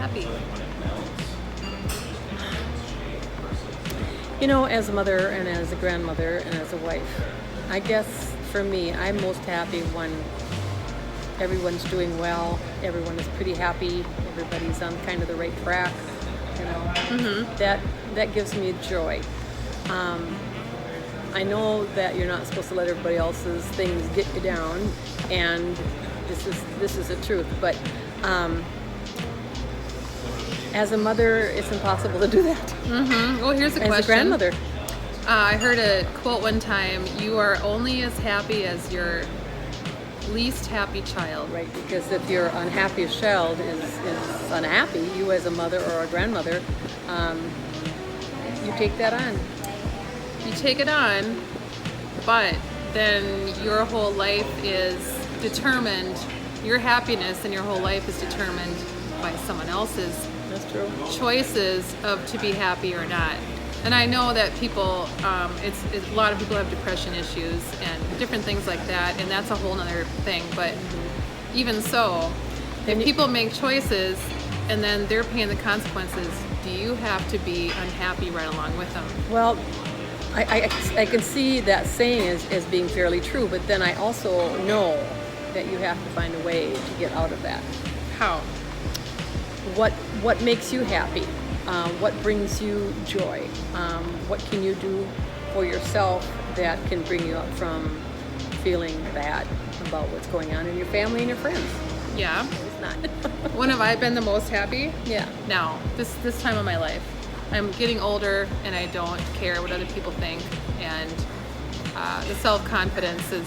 happy? You know, as a mother and as a grandmother and as a wife, I guess for me, I'm most happy when everyone's doing well, everyone is pretty happy, everybody's on kind of the right track, you know. That gives me joy. I know that you're not supposed to let everybody else's things get you down, and this is the truth, but as a mother, it's impossible to do that. Well, here's a question. As a grandmother. I heard a quote one time, you are only as happy as your least happy child. Right, because if your unhappiest child is unhappy, you as a mother or a grandmother, you take that on. You take it on, but then your whole life is determined, your happiness and your whole life is determined by someone else's That's true. choices of to be happy or not. And I know that people, it's a lot of people have depression issues and different things like that, and that's a whole nother thing. But even so, if people make choices and then they're paying the consequences, do you have to be unhappy right along with them? Well, I can see that saying as being fairly true, but then I also know that you have to find a way to get out of that. How? What makes you happy? What brings you joy? What can you do for yourself that can bring you up from feeling bad about what's going on in your family and your friends? Yeah. It's not. When have I been the most happy? Yeah. Now, this time of my life. I'm getting older and I don't care what other people think, and the self-confidence is,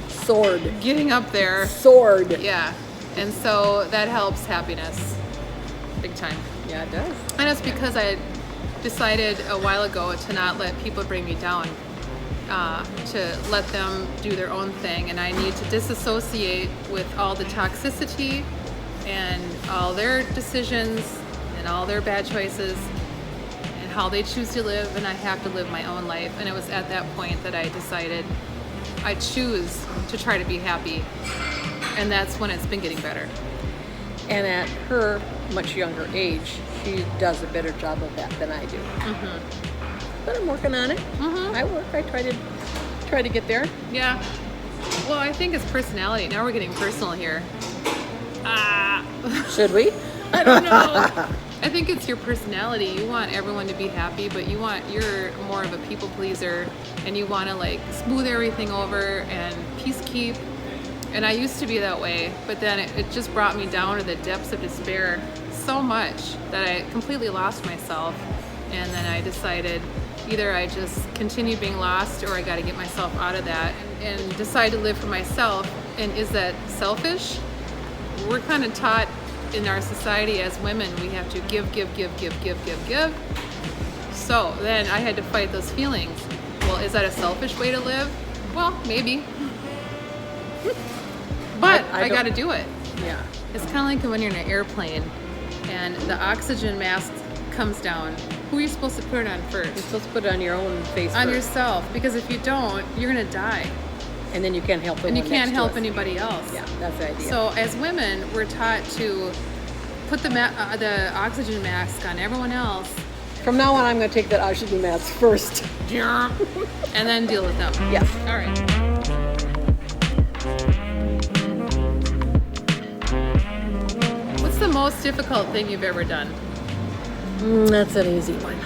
Sword. getting up there. Sword. Yeah. And so that helps happiness big time. Yeah, it does. And it's because I decided a while ago to not let people bring me down, to let them do their own thing, and I need to disassociate with all the toxicity and all their decisions and all their bad choices and how they choose to live, and I have to live my own life. And it was at that point that I decided I choose to try to be happy, and that's when it's been getting better. And at her much younger age, she does a better job of that than I do. But I'm working on it. I work. I try to get there. Yeah. Well, I think it's personality. Now we're getting personal here. Should we? I don't know. I think it's your personality. You want everyone to be happy, but you're more of a people pleaser, and you want to smooth everything over and peace keep. And I used to be that way, but then it just brought me down to the depths of despair so much that I completely lost myself. And then I decided either I just continue being lost, or I got to get myself out of that and decide to live for myself. And is that selfish? We're kind of taught in our society as women, we have to give. So then I had to fight those feelings. Well, is that a selfish way to live? Well, maybe. But I got to do it. Yeah. It's kind of like when you're in an airplane and the oxygen mask comes down. Who are you supposed to put it on first? You're supposed to put it on your own face On first. yourself, because if you don't, you're going to die. And then you can't help And you can't help anybody else. Yeah, that's the idea. So as women, we're taught to put the oxygen mask on everyone else. From now on, I'm going to take that oxygen mask first. And then deal with them. Yes. All right. What's the most difficult thing you've ever done? That's an easy one.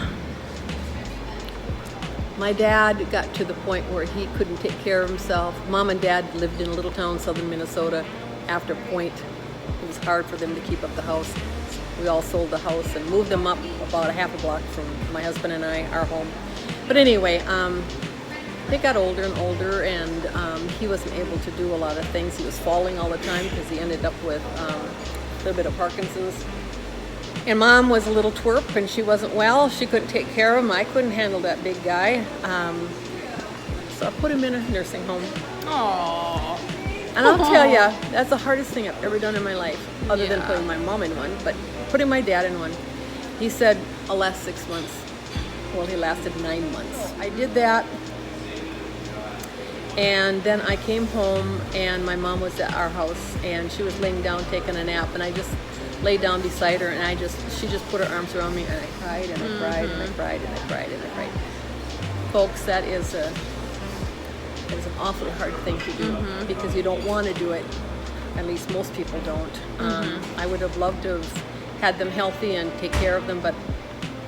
My dad got to the point where he couldn't take care of himself. Mom and Dad lived in a little town, southern Minnesota. After Point, it was hard for them to keep up the house. We all sold the house and moved them up about a half a block from my husband and I, our home. But anyway, they got older and older, and he wasn't able to do a lot of things. He was falling all the time because he ended up with a little bit of Parkinson's. And Mom was a little twerp, and she wasn't well. She couldn't take care of him. I couldn't handle that big guy. So I put him in a nursing home. Aww. And I'll tell you, that's the hardest thing I've ever done in my life, other than Yeah. putting my mom in one, but putting my dad in one. He said, I'll last 6 months. Well, he lasted 9 months. I did that. And then I came home, and my mom was at our house, and she was laying down taking a nap, and I just lay down beside her, and she just put her arms around me, and I cried and I cried and I cried and I cried and I cried. Folks, that is an awfully hard thing to do because you don't want to do it. At least most people don't. I would have loved to have had them healthy and take care of them, but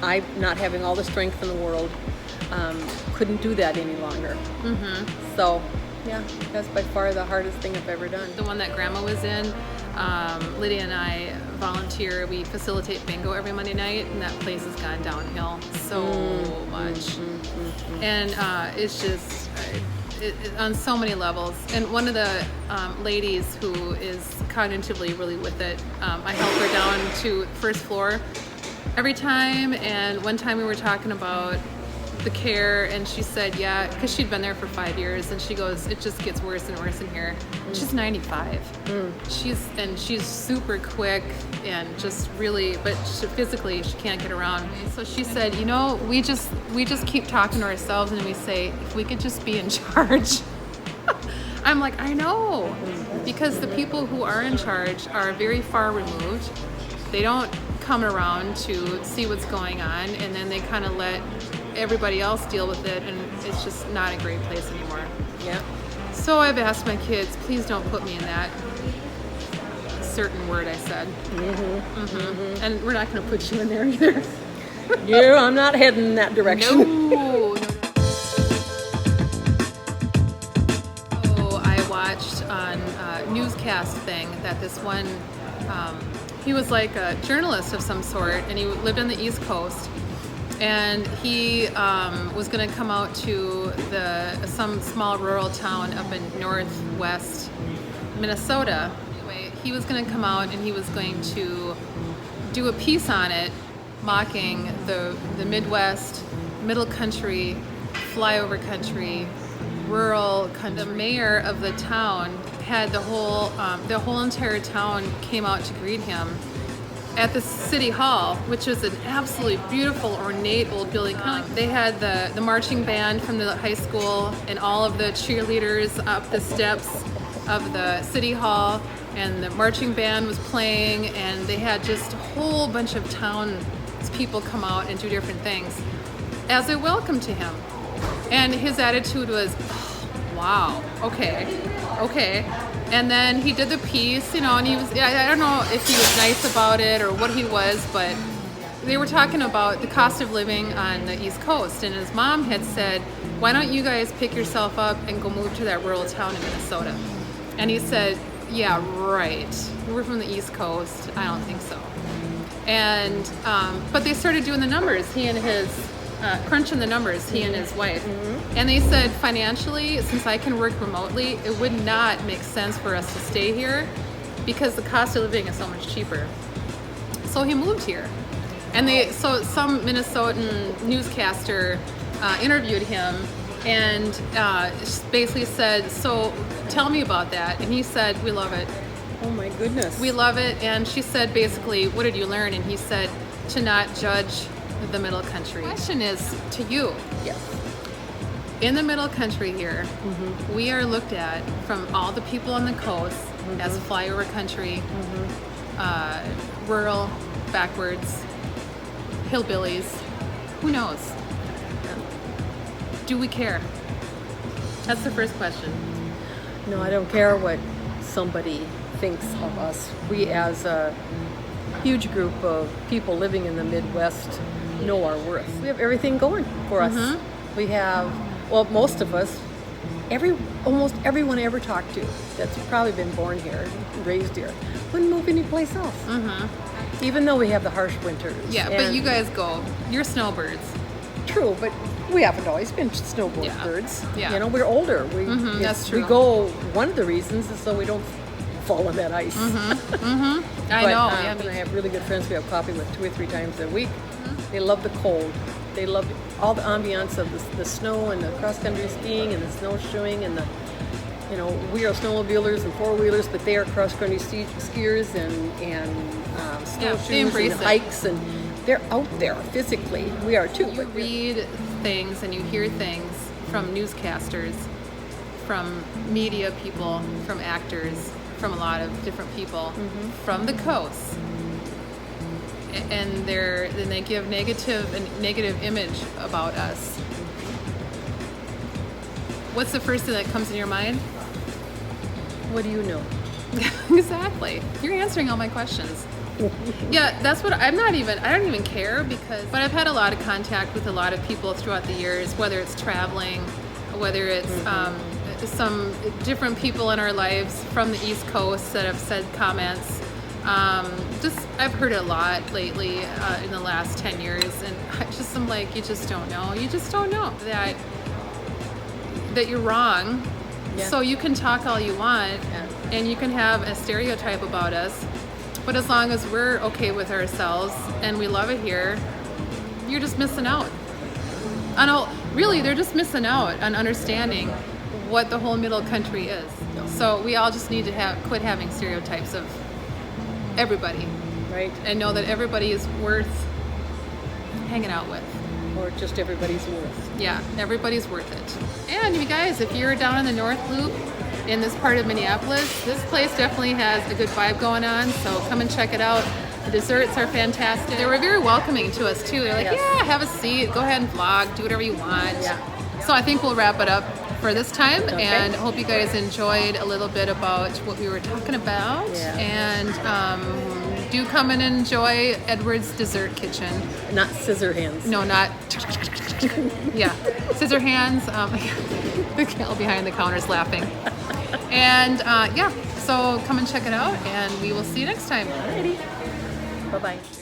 I, not having all the strength in the world, couldn't do that any longer. So, yeah, that's by far the hardest thing I've ever done. The one that Grandma was in, Lydia and I volunteer. We facilitate bingo every Monday night, and that place has gone downhill so much. And it's just on so many levels. And one of the ladies who is cognitively really with it, I help her down to first floor every time. And one time we were talking about the care, and she said, yeah, because she'd been there for 5 years, and she goes, it just gets worse and worse in here. She's 95. She's super quick and just really, but physically she can't get around. So she said, you know, we just keep talking to ourselves, and we say, if we could just be in charge. I'm like, I know, because the people who are in charge are very far removed. They don't come around to see what's going on, and then they kind of let everybody else deal with it, and it's just not a great place anymore. Yeah. So I've asked my kids, please don't put me in that certain word I said. And we're not going to put you in there either. Yeah, I'm not heading in that direction. No. So I watched on a newscast thing that this one, he was like a journalist of some sort, and he lived on the East Coast. And he was going to come out to some small rural town up in northwest Minnesota. Anyway, he was going to come out and he was going to do a piece on it, mocking the Midwest, middle country, flyover country, rural country. The mayor of the town had the whole entire town came out to greet him at the city hall, which is an absolutely beautiful, ornate old building. They had the marching band from the high school and all of the cheerleaders up the steps of the city hall, and the marching band was playing, and they had just a whole bunch of townspeople come out and do different things as a welcome to him. And his attitude was, oh, wow, okay. And then he did the piece, you know, and he was, I don't know if he was nice about it or what he was, but they were talking about the cost of living on the East Coast. And his mom had said, why don't you guys pick yourself up and go move to that rural town in Minnesota? And he said, yeah, right. We're from the East Coast. I don't think so. And, but they started doing the numbers, crunching the numbers, he and his wife. And they said, financially, since I can work remotely, it would not make sense for us to stay here because the cost of living is so much cheaper. So he moved here. And so some Minnesotan newscaster interviewed him and basically said, so tell me about that. And he said, we love it. Oh my goodness. We love it. And she said, basically, what did you learn? And he said, to not judge the middle country. The question is to you. Yes. In the middle country here, we are looked at from all the people on the coast as flyover country, rural, backwards, hillbillies. Who knows? Do we care? That's the first question. No, I don't care what somebody thinks of us. We, as a huge group of people living in the Midwest, know our worth. We have everything going for us. We have, well, most of us, almost everyone I ever talked to that's probably been born here, raised here, wouldn't move anyplace else. Even though we have the harsh winters. Yeah, but you guys go. You're snowbirds. True, but we haven't always been snowbirds. Yeah. You know, we're older. That's true. We go. One of the reasons is so we don't fall in that ice. I know. Yeah, and I have really good friends we have coffee with 2 or 3 times a week. They love the cold. They love all the ambiance of the snow and the cross-country skiing and the snowshoeing and the, you know, we are snowmobilers and four-wheelers, but they are cross-country skiers and snowshoes and hikes, and they're out there physically. We are too. You read things and you hear things from newscasters, from media people, from actors, from a lot of different people from the coast. and then they give negative image about us. What's the first thing that comes in your mind? What do you know? Exactly. You're answering all my questions. Yeah, that's what I don't even care but I've had a lot of contact with a lot of people throughout the years, whether it's traveling, whether it's some different people in our lives from the East Coast that have said comments. I've heard it a lot lately in the last 10 years, and I'm like, you just don't know. You just don't know that you're wrong. Yeah. So you can talk all you want, and you can have a stereotype about us, but as long as we're okay with ourselves and we love it here, you're just missing out. Really, they're just missing out on understanding what the whole middle country is. So we all just need to quit having stereotypes of everybody, Right. and know that everybody is worth hanging out with. Or just everybody's worth. Yeah, everybody's worth it. And you guys, if you're down in the North Loop in this part of Minneapolis, this place definitely has a good vibe going on, so come and check it out. The desserts are fantastic. They were very welcoming to us too. They're like, yeah, have a seat, go ahead and vlog, do whatever you want. Yeah. So I think we'll wrap it up for this time, Okay. and hope you guys enjoyed a little bit about what we were talking about. Yeah. And do come and enjoy Edward's Dessert Kitchen. Not scissor hands. No, not. Yeah, scissor hands. The gal behind the counter is laughing. And yeah, so come and check it out, and we will see you next time. Alrighty. Bye-bye.